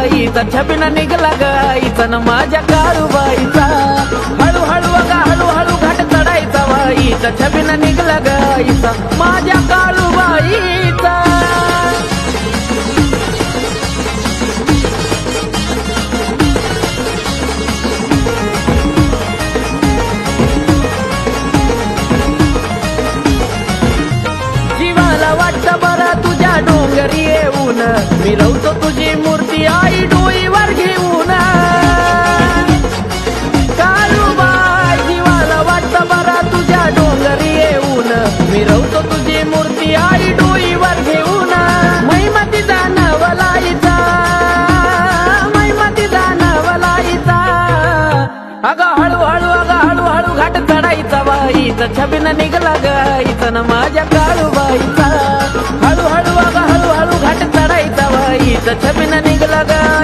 गाईचा छबिना निघला गाईचा न माझ्या काळूबाईचा हळूहळू गा हळूहळू घाट चढायचा बाईचा छबिना निघला गाईचा माझ्या काळूबाईचा जीवाला वाटतं बरं तुझ्या डोंगरी येऊन मिरवतो तुझी मूर्ती आई डोईवर घेऊन काळूबाई जीवाला वाटतं बरं तुझ्या डोंगरी येऊन मिरवतो तुझी मूर्ती आई डोईवर घेऊन महिमा तिचा नवलाईचा महिमा तिचा नवलाईचा अगं हळूहळू अगं हळूहळू घाट चढायचा बाईचा छबिना निघला गाईचा न माझ्या काळूबाईचा हळूहळू अगं हळूहळू घाट चढायचा बाईचा छबिना निघला गाई